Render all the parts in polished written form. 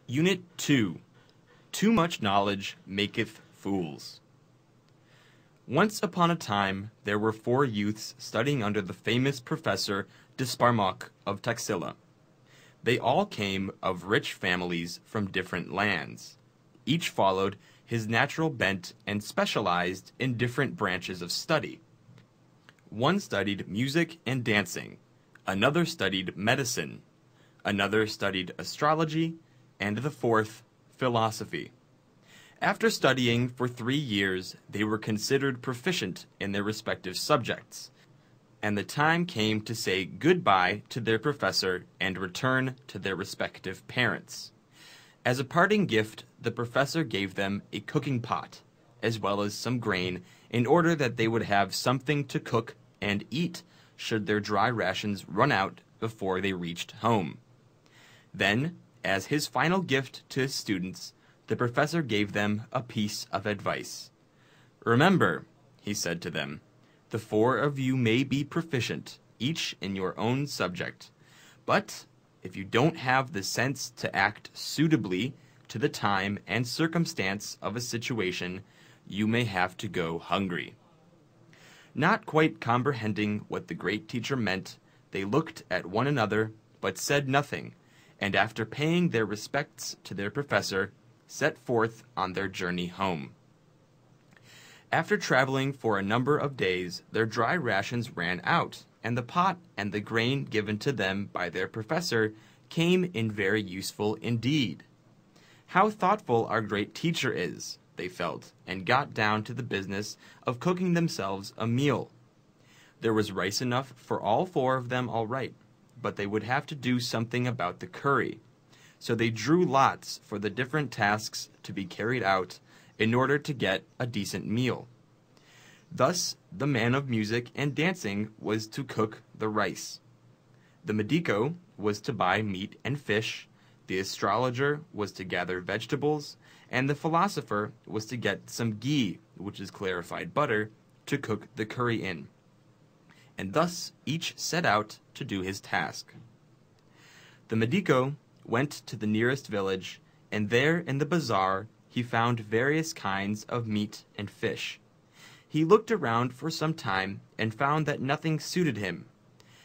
Unit 2. Too much knowledge maketh fools. Once upon a time, there were 4 youths studying under the famous Professor Disparmok of Taxila. They all came of rich families from different lands. Each followed his natural bent and specialized in different branches of study. One studied music and dancing, another studied medicine, another studied astrology, and the 4th, philosophy. After studying for 3 years, they were considered proficient in their respective subjects, and the time came to say goodbye to their professor and return to their respective parents. As a parting gift, the professor gave them a cooking pot, as well as some grain, in order that they would have something to cook and eat should their dry rations run out before they reached home. Then, as his final gift to his students, the professor gave them a piece of advice. "Remember," he said to them, "the 4 of you may be proficient, each in your own subject, but if you don't have the sense to act suitably to the time and circumstance of a situation, you may have to go hungry." Not quite comprehending what the great teacher meant, they looked at one another, but said nothing, and after paying their respects to their professor, set forth on their journey home. After traveling for a number of days, their dry rations ran out, and the pot and the grain given to them by their professor came in very useful indeed. How thoughtful our great teacher is, they felt, and got down to the business of cooking themselves a meal. There was rice enough for all 4 of them all right, but they would have to do something about the curry. So they drew lots for the different tasks to be carried out in order to get a decent meal. Thus, the man of music and dancing was to cook the rice. The medico was to buy meat and fish, the astrologer was to gather vegetables, and the philosopher was to get some ghee, which is clarified butter, to cook the curry in. And thus each set out to do his task. The medico went to the nearest village, and there in the bazaar he found various kinds of meat and fish. He looked around for some time and found that nothing suited him.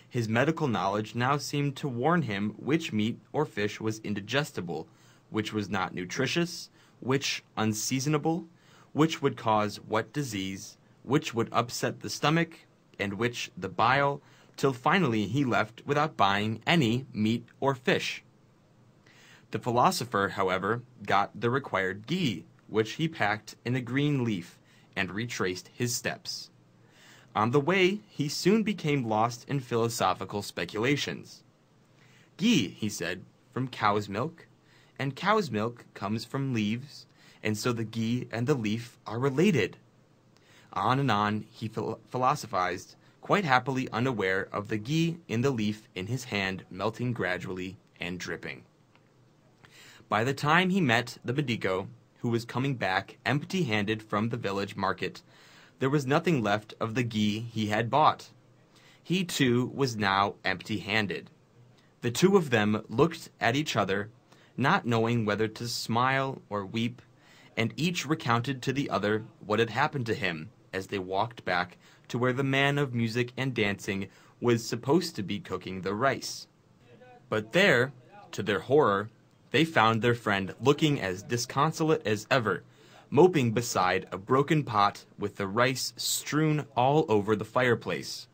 His medical knowledge now seemed to warn him which meat or fish was indigestible, which was not nutritious, which unseasonable, which would cause what disease, which would upset the stomach, and which the bile, till finally he left without buying any meat or fish. The philosopher, however, got the required ghee, which he packed in a green leaf, and retraced his steps. On the way, he soon became lost in philosophical speculations. "Ghee," he said, "from cow's milk, and cow's milk comes from leaves, and so the ghee and the leaf are related." On and on he philosophized, quite happily unaware of the ghee in the leaf in his hand melting gradually and dripping. By the time he met the medico, who was coming back empty-handed from the village market, there was nothing left of the ghee he had bought. He, too, was now empty-handed. The 2 of them looked at each other, not knowing whether to smile or weep, and each recounted to the other what had happened to him as they walked back to where the man of music and dancing was supposed to be cooking the rice. But there, to their horror, they found their friend looking as disconsolate as ever, moping beside a broken pot with the rice strewn all over the fireplace.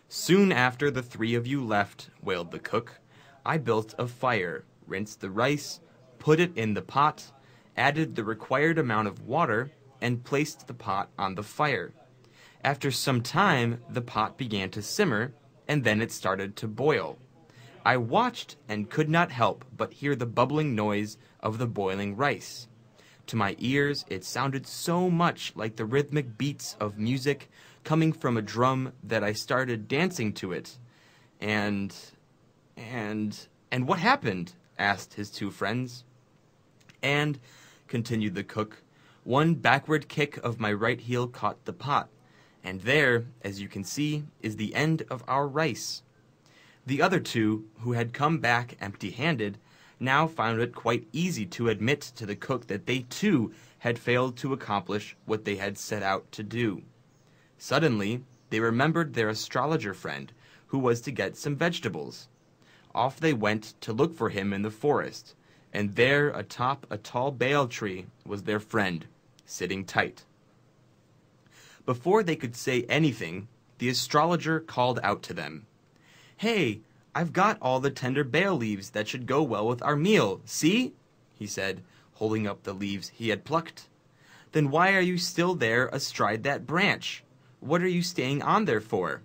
"Soon after the 3 of you left," wailed the cook, "I built a fire, rinsed the rice, put it in the pot, added the required amount of water, and placed the pot on the fire. After some time, the pot began to simmer, and then it started to boil. I watched and could not help but hear the bubbling noise of the boiling rice. To my ears it sounded so much like the rhythmic beats of music coming from a drum that I started dancing to it. And what happened?" asked his 2 friends. "And," continued the cook, "one backward kick of my right heel caught the pot, and there, as you can see, is the end of our rice." The other 2, who had come back empty-handed, now found it quite easy to admit to the cook that they too had failed to accomplish what they had set out to do. Suddenly, they remembered their astrologer friend, who was to get some vegetables. Off they went to look for him in the forest, and there atop a tall bale tree was their friend, sitting tight. Before they could say anything, the astrologer called out to them. "Hey, I've got all the tender bale leaves that should go well with our meal, see?" he said, holding up the leaves he had plucked. "Then why are you still there astride that branch? What are you staying on there for?"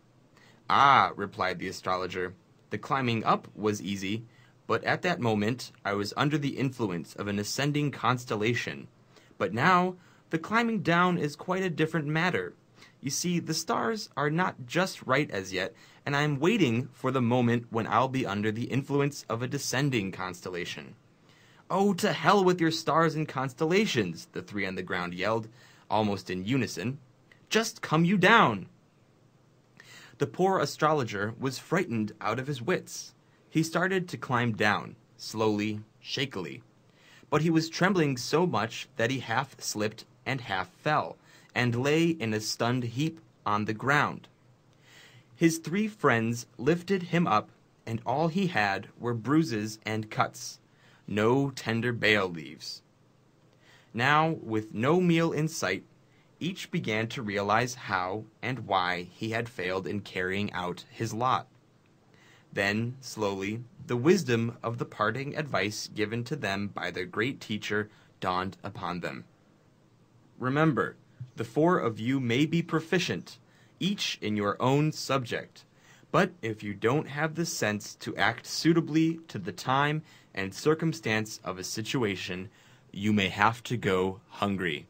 "Ah," replied the astrologer, "the climbing up was easy, but at that moment I was under the influence of an ascending constellation. But now the climbing down is quite a different matter. You see, the stars are not just right as yet, and I am waiting for the moment when I'll be under the influence of a descending constellation." "Oh, to hell with your stars and constellations," the three on the ground yelled, almost in unison. "Just come you down." The poor astrologer was frightened out of his wits. He started to climb down, slowly, shakily. But he was trembling so much that he half slipped and half fell, and lay in a stunned heap on the ground. His three friends lifted him up, and all he had were bruises and cuts, no tender bale leaves. Now, with no meal in sight, each began to realize how and why he had failed in carrying out his lot. Then, slowly, the wisdom of the parting advice given to them by their great teacher dawned upon them. Remember, the four of you may be proficient, each in your own subject, but if you don't have the sense to act suitably to the time and circumstance of a situation, you may have to go hungry.